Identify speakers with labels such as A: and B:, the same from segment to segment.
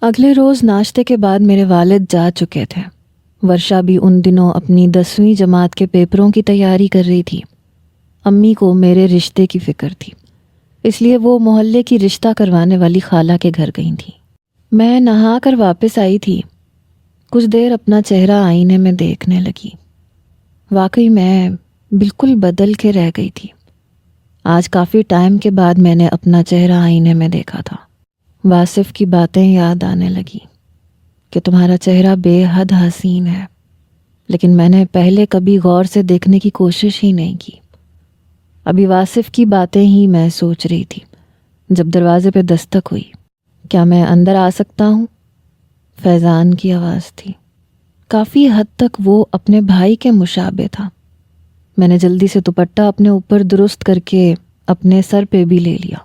A: اگلے روز ناشتے کے بعد میرے والد جا چکے تھے۔ ورشا بھی ان دنوں اپنی 10ویں جماعت کے پیپروں کی تیاری کر رہی تھی۔ امی کو میرے رشتے کی فکر تھی، اس لیے وہ محلے کی رشتہ کروانے والی خالہ کے گھر گئی تھیں۔ میں نہا کر واپس آئی تھی، کچھ دیر اپنا چہرہ آئینے میں دیکھنے لگی۔ واقعی میں بالکل بدل کے رہ گئی تھی۔ آج کافی ٹائم کے بعد میں نے اپنا چہرہ آئینے میں دیکھا تھا۔ واصف کی باتیں یاد آنے لگی کہ تمہارا چہرہ بے حد حسین ہے، لیکن میں نے پہلے کبھی غور سے دیکھنے کی کوشش ہی نہیں کی۔ ابھی واصف کی باتیں ہی میں سوچ رہی تھی جب دروازے پہ دستک ہوئی۔ کیا میں اندر آ سکتا ہوں؟ فیضان کی آواز تھی۔ کافی حد تک وہ اپنے بھائی کے مشابہ تھا۔ میں نے جلدی سے دوپٹہ اپنے اوپر درست کر کے اپنے سر پہ بھی لے لیا۔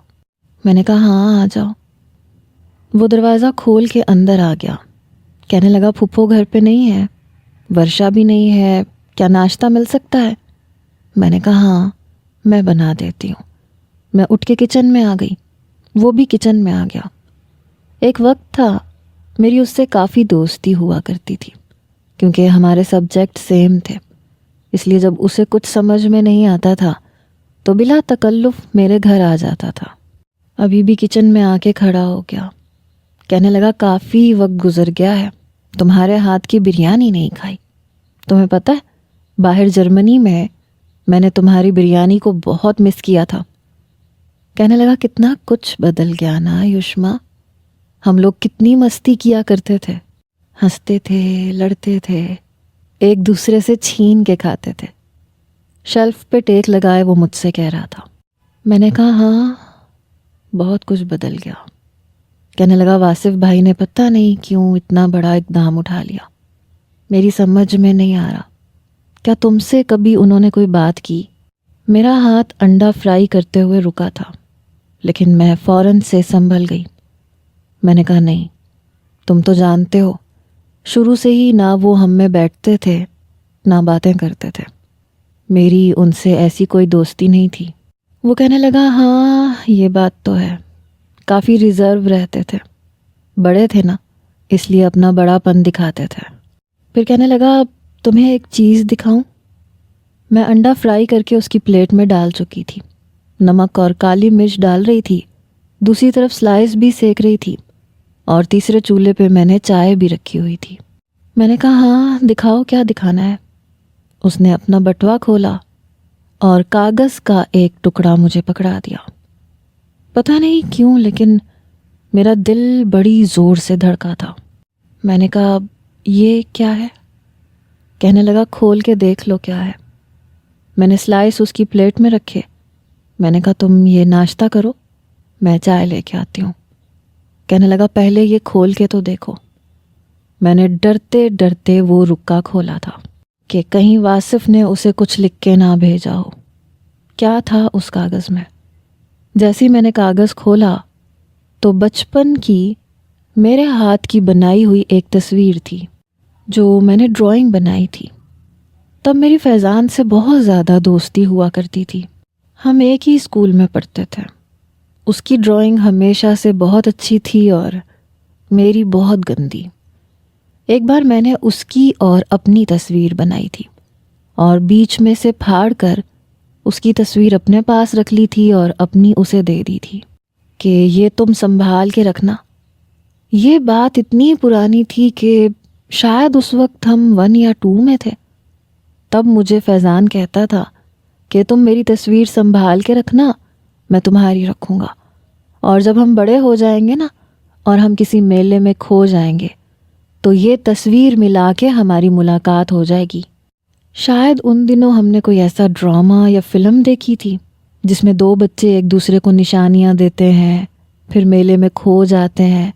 A: میں نے کہا ہاں آ جاؤ۔ وہ دروازہ کھول کے اندر آ گیا، کہنے لگا پھپھو گھر پہ نہیں ہے، ورشا بھی نہیں ہے، کیا ناشتہ مل سکتا ہے؟ میں نے کہا ہاں میں بنا دیتی ہوں۔ میں اٹھ کے کچن میں آ گئی، وہ بھی کچن میں آ گیا۔ ایک وقت تھا میری اس سے کافی دوستی ہوا کرتی تھی، کیونکہ ہمارے سبجیکٹ سیم تھے، اس لیے جب اسے کچھ سمجھ میں نہیں آتا تھا تو بلا تکلف میرے گھر آ جاتا تھا۔ ابھی بھی کچن میں آ کے کھڑا ہو گیا، کہنے لگا کافی وقت گزر گیا ہے، تمہارے ہاتھ کی بریانی نہیں کھائی۔ تمہیں پتہ ہے باہر جرمنی میں نے تمہاری بریانی کو بہت مس کیا تھا۔ کہنے لگا کتنا کچھ بدل گیا نا یشما، ہم لوگ کتنی مستی کیا کرتے تھے، ہنستے تھے، لڑتے تھے، ایک دوسرے سے چھین کے کھاتے تھے۔ شیلف پہ ٹیک لگائے وہ مجھ سے کہہ رہا تھا۔ میں نے کہا ہاں بہت کچھ بدل گیا۔ کہنے لگا واصف بھائی نے پتہ نہیں کیوں اتنا بڑا اقدام اٹھا لیا، میری سمجھ میں نہیں آ رہا۔ کیا تم سے کبھی انہوں نے کوئی بات کی؟ میرا ہاتھ انڈا فرائی کرتے ہوئے رکا تھا، لیکن میں فوراً سے سنبھل گئی۔ میں نے کہا نہیں، تم تو جانتے ہو شروع سے ہی نہ وہ ہم میں بیٹھتے تھے نہ باتیں کرتے تھے، میری ان سے ایسی کوئی دوستی نہیں تھی۔ وہ کہنے لگا ہاں یہ بات تو ہے، کافی ریزرو رہتے تھے، بڑے تھے نا اس لیے اپنا بڑا پن دکھاتے تھے۔ پھر کہنے لگا تمہیں ایک چیز دکھاؤں؟ میں انڈا فرائی کر کے اس کی پلیٹ میں ڈال چکی تھی، نمک اور کالی مرچ ڈال رہی تھی، دوسری طرف سلائس بھی سیک رہی تھی، اور تیسرے چولہے پہ میں نے چائے بھی رکھی ہوئی تھی۔ میں نے کہا ہاں دکھاؤ کیا دکھانا ہے۔ اس نے اپنا بٹوا کھولا اور کاغذ کا ایک ٹکڑا مجھے پکڑا دیا۔ پتہ نہیں کیوں لیکن میرا دل بڑی زور سے دھڑکا تھا۔ میں نے کہا یہ کیا ہے؟ کہنے لگا کھول کے دیکھ لو کیا ہے۔ میں نے سلائس اس کی پلیٹ میں رکھے۔ میں نے کہا تم یہ ناشتہ کرو، میں چائے لے کے آتی ہوں۔ کہنے لگا پہلے یہ کھول کے تو دیکھو۔ میں نے ڈرتے ڈرتے وہ رکا کھولا تھا کہ کہیں واصف نے اسے کچھ لکھ کے نہ بھیجا ہو۔ کیا تھا اس کاغذ میں؟ جیسے میں نے کاغذ کھولا تو بچپن کی میرے ہاتھ کی بنائی ہوئی ایک تصویر تھی جو میں نے ڈرائنگ بنائی تھی۔ تب میری فیضان سے بہت زیادہ دوستی ہوا کرتی تھی، ہم ایک ہی اسکول میں پڑھتے تھے۔ اس کی ڈرائنگ ہمیشہ سے بہت اچھی تھی اور میری بہت گندی۔ ایک بار میں نے اس کی اور اپنی تصویر بنائی تھی اور بیچ میں سے پھاڑ کر اس کی تصویر اپنے پاس رکھ لی تھی اور اپنی اسے دے دی تھی کہ یہ تم سنبھال کے رکھنا۔ یہ بات اتنی پرانی تھی کہ شاید اس وقت ہم 1 یا 2 میں تھے۔ تب مجھے فیضان کہتا تھا کہ تم میری تصویر سنبھال کے رکھنا، میں تمہاری رکھوں گا، اور جب ہم بڑے ہو جائیں گے نا اور ہم کسی میلے میں کھو جائیں گے تو یہ تصویر ملا کے ہماری ملاقات ہو جائے گی۔ شاید ان دنوں ہم نے کوئی ایسا ڈرامہ یا فلم دیکھی تھی جس میں 2 بچے ایک دوسرے کو نشانیاں دیتے ہیں، پھر میلے میں کھو جاتے ہیں،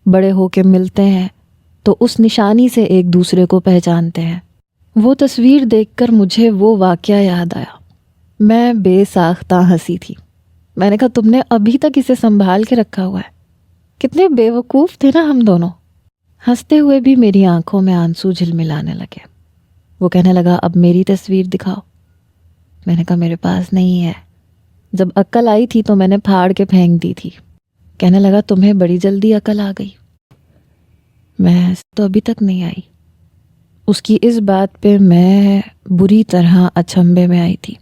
A: بڑے ہو کے ملتے ہیں تو اس نشانی سے ایک دوسرے کو پہچانتے ہیں۔ وہ تصویر دیکھ کر مجھے وہ واقعہ یاد آیا۔ میں بے ساختہ ہنسی تھی۔ میں نے کہا تم نے ابھی تک اسے سنبھال کے رکھا ہوا ہے، کتنے بے وقوف تھے نا ہم دونوں۔ ہنستے ہوئے بھی میری آنکھوں میں آنسو جھلملانے لگے۔ وہ کہنے لگا اب میری تصویر دکھاؤ۔ میں نے کہا میرے پاس نہیں ہے، جب عقل آئی تھی تو میں نے پھاڑ کے پھینک دی تھی۔ کہنے لگا تمہیں بڑی جلدی عقل آ گئی۔ میں تو ابھی تک نہیں آئی۔ اس کی اس بات پہ میں بری طرح اچنبھے میں آئی تھی۔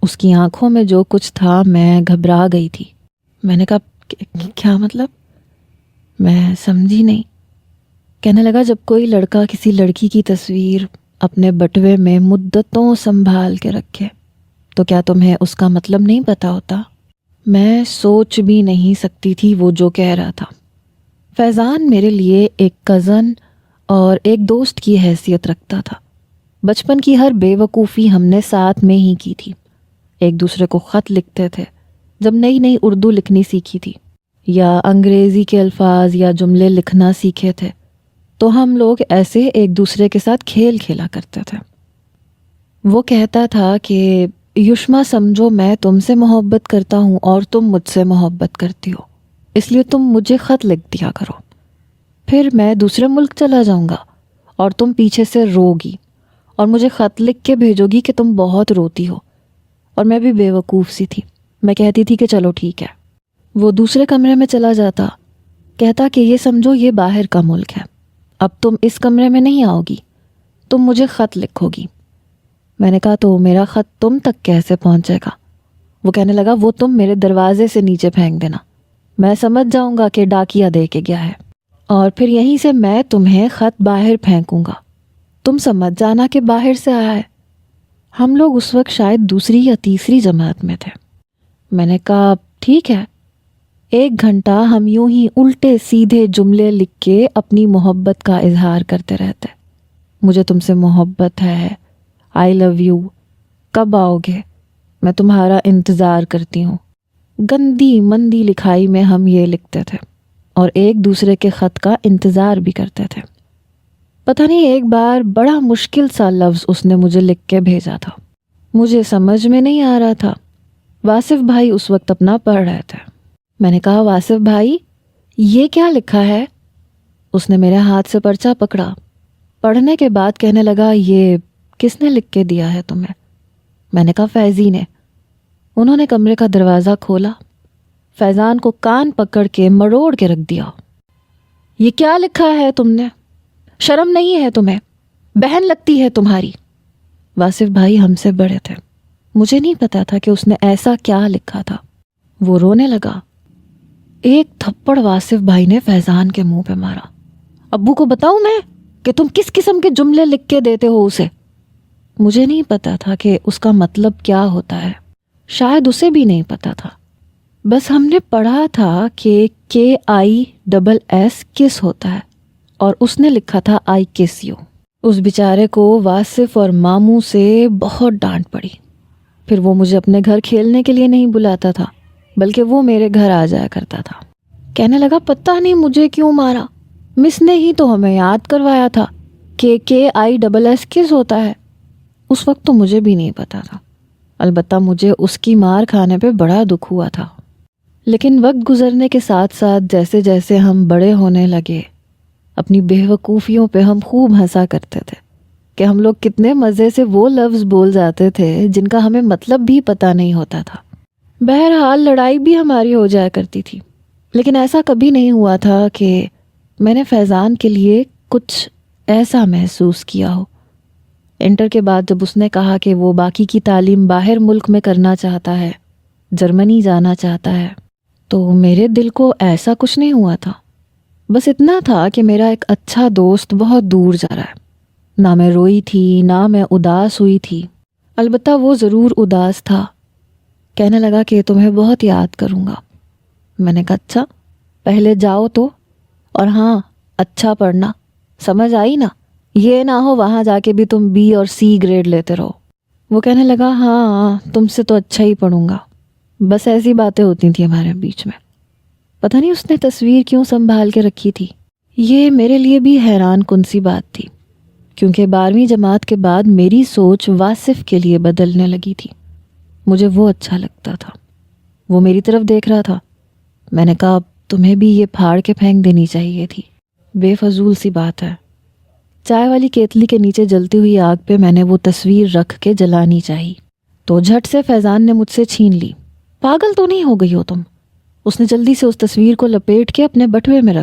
A: اس کی آنکھوں میں جو کچھ تھا میں گھبرا گئی تھی۔ میں نے کہا کیا مطلب؟ میں سمجھی نہیں۔ کہنے لگا جب کوئی لڑکا کسی لڑکی کی تصویر اپنے بٹوے میں مدتوں سنبھال کے رکھے تو کیا تمہیں اس کا مطلب نہیں پتا ہوتا؟ میں سوچ بھی نہیں سکتی تھی وہ جو کہہ رہا تھا۔ فیضان میرے لیے ایک کزن اور ایک دوست کی حیثیت رکھتا تھا۔ بچپن کی ہر بے وقوفی ہم نے ساتھ میں ہی کی تھی۔ ایک دوسرے کو خط لکھتے تھے جب نئی نئی اردو لکھنی سیکھی تھی، یا انگریزی کے الفاظ یا جملے لکھنا سیکھے تھے تو ہم لوگ ایسے ایک دوسرے کے ساتھ کھیل کھیلا کرتے تھے۔ وہ کہتا تھا کہ یشما سمجھو میں تم سے محبت کرتا ہوں اور تم مجھ سے محبت کرتی ہو، اس لیے تم مجھے خط لکھ دیا کرو، پھر میں دوسرے ملک چلا جاؤں گا اور تم پیچھے سے روگی اور مجھے خط لکھ کے بھیجو گی کہ تم بہت روتی ہو۔ اور میں بھی بے وقوف سی تھی، میں کہتی تھی کہ چلو ٹھیک ہے۔ وہ دوسرے کمرے میں چلا جاتا، کہتا کہ یہ سمجھو یہ باہر کا ملک ہے، اب تم اس کمرے میں نہیں آؤ گی، تم مجھے خط لکھو گی۔ میں نے کہا تو میرا خط تم تک کیسے پہنچے گا؟ وہ کہنے لگا وہ تم میرے دروازے سے نیچے پھینک دینا، میں سمجھ جاؤں گا کہ ڈاکیا دے کے گیا ہے، اور پھر یہیں سے میں تمہیں خط باہر پھینکوں گا، تم سمجھ جانا کہ باہر سے آیا ہے۔ ہم لوگ اس وقت شاید دوسری یا تیسری جماعت میں تھے۔ میں نے کہا ٹھیک ہے۔ 1 گھنٹہ ہم یوں ہی الٹے سیدھے جملے لکھ کے اپنی محبت کا اظہار کرتے رہتے۔ مجھے تم سے محبت ہے، آئی لو یو، کب آؤ گے، میں تمہارا انتظار کرتی ہوں۔ گندی مندی لکھائی میں ہم یہ لکھتے تھے اور ایک دوسرے کے خط کا انتظار بھی کرتے تھے۔ پتہ نہیں ایک بار بڑا مشکل سا لفظ اس نے مجھے لکھ کے بھیجا تھا، مجھے سمجھ میں نہیں آ رہا تھا۔ واصف بھائی اس وقت اپنا پڑھ رہے تھے۔ میں نے کہا واصف بھائی یہ کیا لکھا ہے؟ اس نے میرے ہاتھ سے پرچہ پکڑا، پڑھنے کے بعد کہنے لگا یہ کس نے لکھ کے دیا ہے تمہیں؟ میں نے کہا فیضی نے۔ انہوں نے کمرے کا دروازہ کھولا، فیضان کو کان پکڑ کے مروڑ کے رکھ دیا۔ یہ کیا لکھا ہے تم نے؟ شرم نہیں ہے تمہیں؟ بہن لگتی ہے تمہاری۔ واصف بھائی ہم سے بڑے تھے، مجھے نہیں پتا تھا کہ اس نے ایسا کیا لکھا تھا۔ وہ رونے لگا۔ ایک تھپڑ واصف بھائی نے فیضان کے منہ پہ مارا۔ ابو کو بتاؤں میں کہ تم کس قسم کے جملے لکھ کے دیتے ہو اسے؟ مجھے نہیں پتا تھا کہ اس کا مطلب کیا ہوتا ہے، شاید اسے بھی نہیں پتا تھا۔ بس ہم نے پڑھا تھا کہ KISS کس ہوتا ہے، اور اس نے لکھا تھا I kiss you۔ اس بیچارے کو واصف اور ماموں سے بہت ڈانٹ پڑی۔ پھر وہ مجھے اپنے گھر کھیلنے کے لیے نہیں بلاتا تھا، بلکہ وہ میرے گھر آ جایا کرتا تھا۔ کہنے لگا پتہ نہیں مجھے کیوں مارا، مس نے ہی تو ہمیں یاد کروایا تھا کہ KISS کس ہوتا ہے۔ اس وقت تو مجھے بھی نہیں پتا تھا، البتہ مجھے اس کی مار کھانے پہ بڑا دکھ ہوا تھا۔ لیکن وقت گزرنے کے ساتھ ساتھ جیسے جیسے ہم بڑے ہونے لگے، اپنی بے وقوفیوں پہ ہم خوب ہنسا کرتے تھے کہ ہم لوگ کتنے مزے سے وہ لفظ بول جاتے تھے جن کا ہمیں مطلب بھی پتہ نہیں ہوتا تھا۔ بہرحال لڑائی بھی ہماری ہو جایا کرتی تھی، لیکن ایسا کبھی نہیں ہوا تھا کہ میں نے فیضان کے لیے کچھ ایسا محسوس کیا ہو۔ انٹر کے بعد جب اس نے کہا کہ وہ باقی کی تعلیم باہر ملک میں کرنا چاہتا ہے، جرمنی جانا چاہتا ہے، تو میرے دل کو ایسا کچھ نہیں ہوا تھا۔ بس اتنا تھا کہ میرا ایک اچھا دوست بہت دور جا رہا ہے۔ نہ میں روئی تھی نہ میں اداس ہوئی تھی، البتہ وہ ضرور اداس تھا۔ کہنے لگا کہ تمہیں بہت یاد کروں گا۔ میں نے کہا اچھا، پہلے جاؤ تو، اور ہاں اچھا پڑھنا، سمجھ آئی نا؟ یہ نہ ہو وہاں جا کے بھی تم B اور C گریڈ لیتے رہو۔ وہ کہنے لگا ہاں تم سے تو اچھا ہی پڑھوں گا۔ بس ایسی باتیں ہوتی تھیں ہمارے بیچ میں۔ پتہ نہیں اس نے تصویر کیوں سنبھال کے رکھی تھی۔ یہ میرے لیے بھی حیران کن سی بات تھی، کیونکہ 12ویں جماعت کے بعد میری سوچ واصف کے لیے بدلنے لگی تھی۔ مجھے وہ اچھا لگتا تھا، وہ میری طرف دیکھ رہا تھا۔ میں نے کہا تمہیں بھی یہ پھاڑ کے پھینک دینی چاہیے تھی، بے فضول سی بات ہے۔ چائے والی کیتلی کے نیچے جلتی ہوئی آگ پہ میں نے وہ تصویر رکھ کے جلانی چاہی تو جھٹ سے فیضان نے مجھ سے چھین لی۔ پاگل تو نہیں ہو گئی ہو تم؟ اس نے جلدی سے اس تصویر کو لپیٹ کے اپنے بٹوے میں رکھ